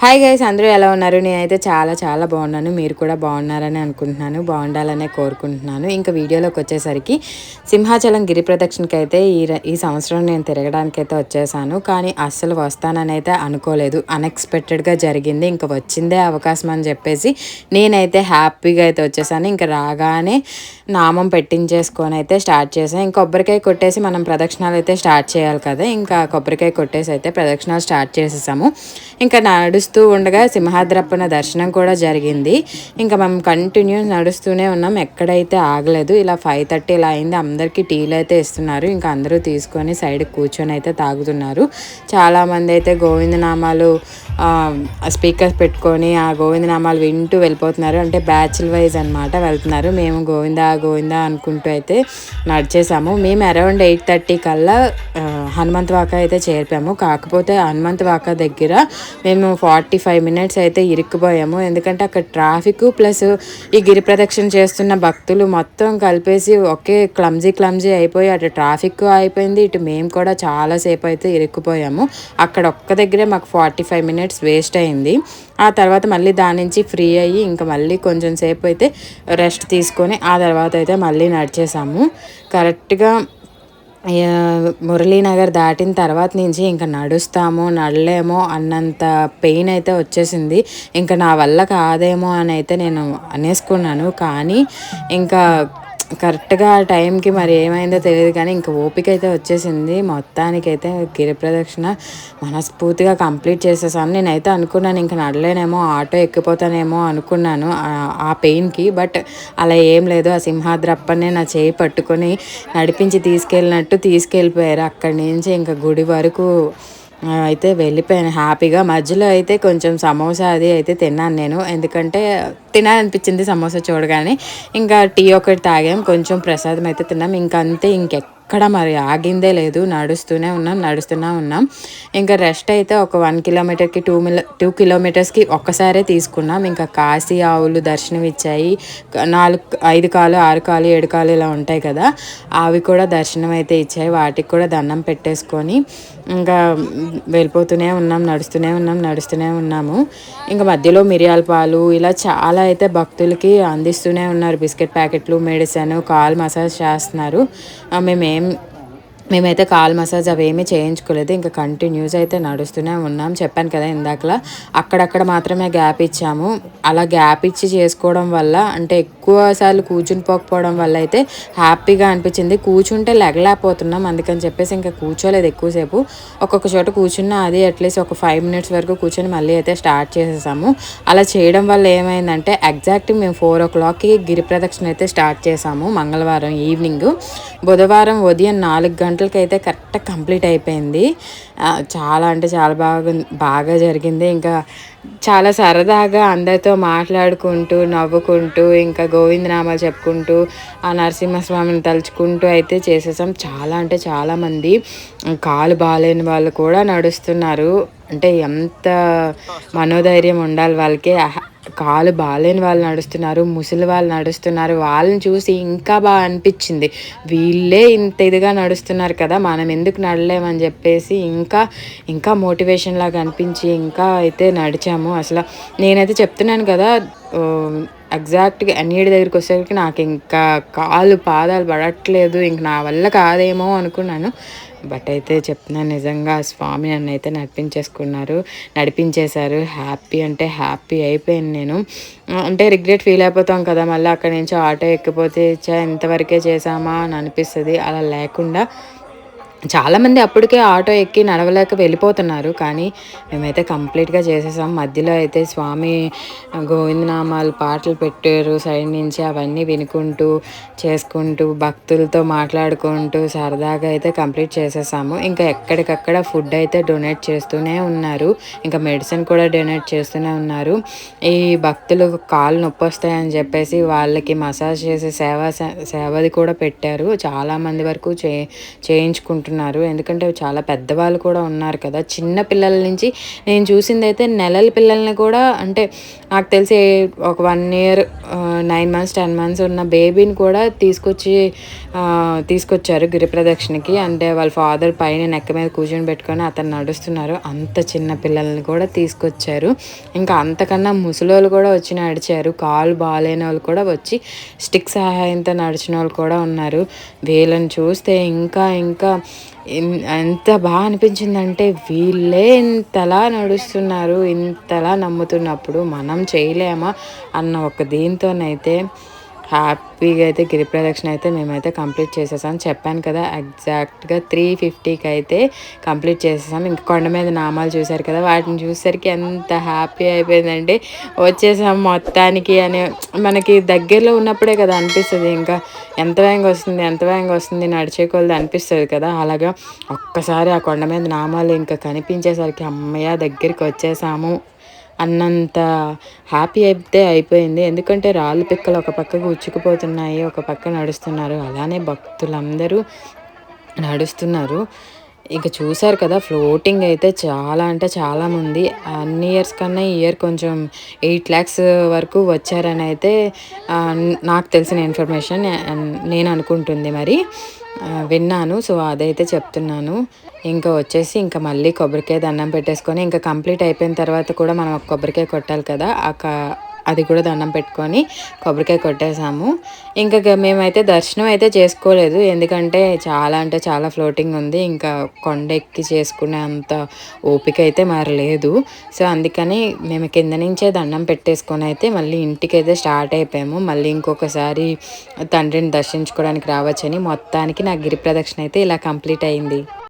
Hi guys, అందరూ ఎలా ఉన్నారు? నేనైతే చాలా చాలా బాగున్నాను. మీరు కూడా బాగున్నారని అనుకుంటున్నాను. బాగుండాలనే కోరుకుంటున్నాను. ఇంకా వీడియోలోకి వచ్చేసరికి సింహాచలం గిరి ప్రదక్షిణకి అయితే ఈ సంవత్సరం నేను తిరగడానికైతే వచ్చేసాను. కానీ అస్సలు వస్తానని అయితే అనుకోలేదు. అన్ఎక్స్పెక్టెడ్గా జరిగింది. ఇంకా వచ్చిందే అవకాశం అని చెప్పేసి నేనైతే హ్యాపీగా అయితే వచ్చేసాను. ఇంకా రాగానే నామం పెట్టించేసుకొని అయితే స్టార్ట్ చేశాను. ఇంకా కొబ్బరికాయ కొట్టేసి మనం ప్రదక్షిణాలు అయితే స్టార్ట్ చేయాలి కదా. ఇంకా కొబ్బరికాయ కొట్టేసి అయితే ప్రదక్షిణాలు స్టార్ట్ చేసేసాము. ఇంకా నడుస్తూ ఉండగా సింహాద్రప్పన దర్శనం కూడా జరిగింది. ఇంకా మేము కంటిన్యూ నడుస్తూనే ఉన్నాం, ఎక్కడైతే ఆగలేదు. ఇలా 5:30 ఇలా అయింది. అందరికీ టీలు అయితే ఇస్తున్నారు. ఇంకా అందరూ తీసుకొని సైడ్కి కూర్చొని అయితే తాగుతున్నారు. చాలామంది అయితే గోవిందనామాలు స్పీకర్స్ పెట్టుకొని ఆ గోవిందనామాలు వింటూ వెళ్ళిపోతున్నారు. అంటే బ్యాచ్ల వైజ్ అనమాట వెళ్తున్నారు. మేము గోవిందా గోవిందా అనుకుంటూ అయితే నడిచేసాము. మేము అరౌండ్ 8:30 కల్లా హనుమంతవాక అయితే చేరిపాము. కాకపోతే హనుమంతవాక దగ్గర మేము 45 మినిట్స్ అయితే ఇరుక్కుపోయాము. ఎందుకంటే అక్కడ ట్రాఫిక్ ప్లస్ ఈ గిరి ప్రదక్షిణ చేస్తున్న భక్తులు మొత్తం కలిపేసి ఒకే క్లమ్జీ అయిపోయి అటు ట్రాఫిక్ అయిపోయింది, ఇటు మేము కూడా చాలాసేపు అయితే ఇరుక్కుపోయాము. అక్కడ ఒక్క దగ్గరే మాకు 45 మినిట్స్ వేస్ట్ అయింది. ఆ తర్వాత మళ్ళీ దాని నుంచి ఫ్రీ అయ్యి ఇంకా మళ్ళీ కొంచెం సేపు అయితే రెస్ట్ తీసుకొని ఆ తర్వాత అయితే మళ్ళీ నడిచేసాము. కరెక్ట్గా మురళీనగర్ దాటిన తర్వాత నుంచి ఇంకా నడలేమో అన్నంత పెయిన్ అయితే వచ్చేసింది. ఇంకా నా వల్ల కాదేమో అని అయితే నేను అనేసుకున్నాను. కానీ ఇంకా కరెక్ట్గా ఆ టైంకి మరి ఏమైందో తెలియదు, కానీ ఇంకా ఓపిక అయితే వచ్చేసింది. మొత్తానికైతే గిరి ప్రదక్షిణ మనస్ఫూర్తిగా కంప్లీట్ చేసేసాను. నేనైతే అనుకున్నాను ఇంకా నడలేనేమో, ఆటో ఎక్కిపోతానేమో అనుకున్నాను ఆ పెయిన్కి. బట్ అలా ఏం లేదు. ఆ సింహాద్రప్పనే నా చేయి పట్టుకొని నడిపించి తీసుకెళ్ళిపోయారు. అక్కడి నుంచి ఇంకా గుడి వరకు అయితే వెళ్ళిపోయాను హ్యాపీగా. మధ్యలో అయితే కొంచెం సమోసా అది అయితే తిన్నాను నేను, ఎందుకంటే తినాలనిపించింది సమోసా చూడగానే. ఇంకా టీ ఒకటి తాగాం, కొంచెం ప్రసాదం అయితే తిన్నాం. ఇంకా అంతే, ఇంకెక్కడ మరి ఆగిందే లేదు. నడుస్తూనే ఉన్నాం. ఇంకా రెస్ట్ అయితే ఒక 1 కిలోమీటర్కి 2 కిలోమీటర్స్కి ఒక్కసారే తీసుకున్నాం. ఇంకా కాశీ ఆవులు దర్శనం ఇచ్చాయి. 5 కాలు 6 కాలు 7 కాలు ఇలా ఉంటాయి కదా, అవి కూడా దర్శనం అయితే ఇచ్చాయి. వాటికి కూడా దండం పెట్టేసుకొని ఇంకా నడుస్తూనే ఉన్నాము. ఇంకా మధ్యలో మిరియాల పాలు ఇలా చాలా అయితే భక్తులకి అందిస్తూనే ఉన్నారు. బిస్కెట్ ప్యాకెట్లు, మెడిసిన్, కాల్ మసాజ్ చేస్తున్నారు. మేమైతే కాల్ మసాజ్ అవేమీ చేయించుకోలేదు. ఇంకా కంటిన్యూస్ అయితే నడుస్తూనే ఉన్నాం. చెప్పాను కదా ఇందాకలా, అక్కడక్కడ మాత్రమే గ్యాప్ ఇచ్చాము. అలా గ్యాప్ ఇచ్చి చేసుకోవడం వల్ల, అంటే ఎక్కువ సార్లు కూర్చుని పోకపోవడం వల్ల అయితే హ్యాపీగా అనిపించింది. కూర్చుంటే లెగలేకపోతున్నాం, అందుకని చెప్పేసి ఇంకా కూర్చోలేదు ఎక్కువసేపు. ఒక్కొక్క చోట కూర్చున్నా అది అట్లీస్ట్ ఒక 5 మినిట్స్ వరకు కూర్చొని మళ్ళీ అయితే స్టార్ట్ చేసేసాము. అలా చేయడం వల్ల ఏమైందంటే ఎగ్జాక్ట్ మేము 4 o'clockకి గిరి ప్రదక్షిణ అయితే స్టార్ట్ చేసాము మంగళవారం ఈవినింగ్. బుధవారం ఉదయం 4 గంటలకి అయితే కరెక్ట్గా కంప్లీట్ అయిపోయింది. చాలా అంటే చాలా బాగా జరిగింది. ఇంకా చాలా సరదాగా అందరితో మాట్లాడుకుంటూ నవ్వుకుంటూ ఇంకా గోవిందనామాలు చెప్పుకుంటూ ఆ నరసింహస్వామిని తలుచుకుంటూ అయితే చేసేసాం. చాలా అంటే చాలామంది కాలు బాగాలేని వాళ్ళు కూడా నడుస్తున్నారు. అంటే ఎంత మనోధైర్యం ఉండాలి వాళ్ళకి. కాలు బాగాలేని వాళ్ళు నడుస్తున్నారు, ముసలి వాళ్ళు నడుస్తున్నారు. వాళ్ళని చూసి ఇంకా బాగా అనిపించింది, వీళ్ళే ఇంత ఇదిగా నడుస్తున్నారు కదా, మనం ఎందుకు నడలేమని చెప్పేసి ఇంకా మోటివేషన్ లాగా అనిపించి ఇంకా అయితే నడిచాము. అసలు నేనైతే చెప్తున్నాను కదా, ఎగ్జాక్ట్గా అన్నిటి దగ్గరికి వచ్చేసరికి నాకు ఇంకా పాదాలు పడట్లేదు, ఇంక నా వల్ల కాదేమో అనుకున్నాను. బట్ అయితే చెప్తున్నాను, నిజంగా స్వామి నన్ను అయితే నడిపించేశారు. హ్యాపీ అంటే హ్యాపీ అయిపోయాను నేను. అంటే రిగ్రెట్ ఫీల్ అయిపోతాం కదా, మళ్ళీ అక్కడి నుంచి ఆటో ఎక్కిపోతే ఇంతవరకే చేసామా అని అనిపిస్తుంది. అలా లేకుండా చాలామంది అప్పటికే ఆటో ఎక్కి నడవలేక వెళ్ళిపోతున్నారు, కానీ మేమైతే కంప్లీట్గా చేసేసాం. మధ్యలో అయితే స్వామి గోవిందనామాలు పాటలు పెట్టారు సైడ్ నుంచి, అవన్నీ వినుకుంటూ చేసుకుంటూ భక్తులతో మాట్లాడుకుంటూ సరదాగా అయితే కంప్లీట్ చేసేసాము. ఇంకా ఎక్కడికక్కడ ఫుడ్ అయితే డొనేట్ చేస్తూనే ఉన్నారు, ఇంకా మెడిసిన్ కూడా డొనేట్ చేస్తూనే ఉన్నారు. ఈ భక్తులు కాళ్ళు నొప్పి వస్తాయని చెప్పేసి వాళ్ళకి మసాజ్ చేసే సేవది కూడా పెట్టారు. చాలామంది వరకు చేయించుకుంటున్నారు. నడుస్తున్నారు. ఎందుకంటే చాలా పెద్దవాళ్ళు కూడా ఉన్నారు కదా! చిన్న పిల్లల నుంచి నేను చూసిందైతే నెలల పిల్లల్ని కూడా అంటే నాకు తెలిసి ఒక 1 ఇయర్ 9 మంత్స్, 10 మంత్స్ ఉన్న బేబీని కూడా తీసుకొచ్చారు గిరిప్రదక్షిణకి. అంటే వాళ్ళ ఫాదర్ పైన నెక్క మీద కూర్చొని పెట్టుకొని అతను నడుస్తున్నారు. అంత చిన్న పిల్లల్ని కూడా తీసుకొచ్చారు. ఇంకా అంతకన్నా ముసలోళ్ళు కూడా వచ్చి నడిచారు. కాళ్ళు బాలేనోళ్ళు కూడా వచ్చి స్టిక్ సహాయంతో నడిచినోళ్ళు కూడా ఉన్నారు. వీళ్ళని చూస్తే ఇంకా ఇంకా ఎంత బాగా అనిపించిందంటే వీళ్ళే ఇంతలా నడుస్తున్నారు, ఇంతలా నమ్ముతున్నప్పుడు మనం చేయలేమా అన్న ఒక దీంతోనైతే హ్యాపీగా అయితే గిరి ప్రదక్షిణ అయితే మేమైతే కంప్లీట్ చేసేసాం. చెప్పాను కదా ఎగ్జాక్ట్‌గా 3:50కి అయితే కంప్లీట్ చేసేసాం. ఇంక కొండ మీద నామాలు చూసారు కదా, వాటిని చూసేసరికి ఎంత హ్యాపీ అయిపోయిందంటే వచ్చేసాం మొత్తానికి అని మనకి దగ్గరలో ఉన్నప్పుడే కదా అనిపిస్తది. ఇంకా ఎంత వేగంగా వస్తుంది, ఎంత వేగంగా వస్తుంది నడిచే కొలది అనిపిస్తది కదా! అలాగా ఒక్కసారి ఆ కొండ మీద నామాలు ఇంకా కనిపించేసరికి హమ్మయ్య! దగ్గరికి వచ్చేసాము అన్నంత హ్యాపీ అయితే అయిపోయింది. ఎందుకంటే రాళ్ళు పిక్కలు ఒక పక్క గుచ్చుకుపోతున్నాయి, ఒక పక్క నడుస్తున్నారు. అలానే భక్తులందరూ నడుస్తున్నారు. ఇక చూసారు కదా ఫ్లోటింగ్ అయితే చాలా అంటే చాలామంది అన్ని ఇయర్స్ కన్నా ఈ ఇయర్ కొంచెం 8 lakhs వరకు వచ్చారని అయితే నాకు తెలిసిన ఇన్ఫర్మేషన్ నేను అనుకుంటుంది మరి విన్నాను. సో అదైతే చెప్తున్నాను. ఇంకా వచ్చేసి ఇంకా మళ్ళీ కొబ్బరికాయ దండం పెట్టేసుకొని ఇంకా కంప్లీట్ అయిపోయిన తర్వాత కూడా మనం ఒక కొబ్బరికాయ కొట్టాలి కదా, అది కూడా దండం పెట్టుకొని కొబ్బరికాయ కొట్టేసాము. ఇంకా మేమైతే దర్శనం అయితే చేసుకోలేదు. ఎందుకంటే చాలా అంటే చాలా ఫ్లోటింగ్ ఉంది. ఇంకా కొండ ఎక్కి చేసుకునే అంత ఓపిక అయితే మరి లేదు. సో అందుకని మేము కింద నుంచే దండం పెట్టేసుకొని అయితే మళ్ళీ ఇంటికైతే స్టార్ట్ అయిపోయాము. మళ్ళీ ఇంకొకసారి తండ్రిని దర్శించుకోవడానికి రావచ్చని మొత్తానికి నా గిరి ప్రదక్షిణ అయితే ఇలా కంప్లీట్ అయింది.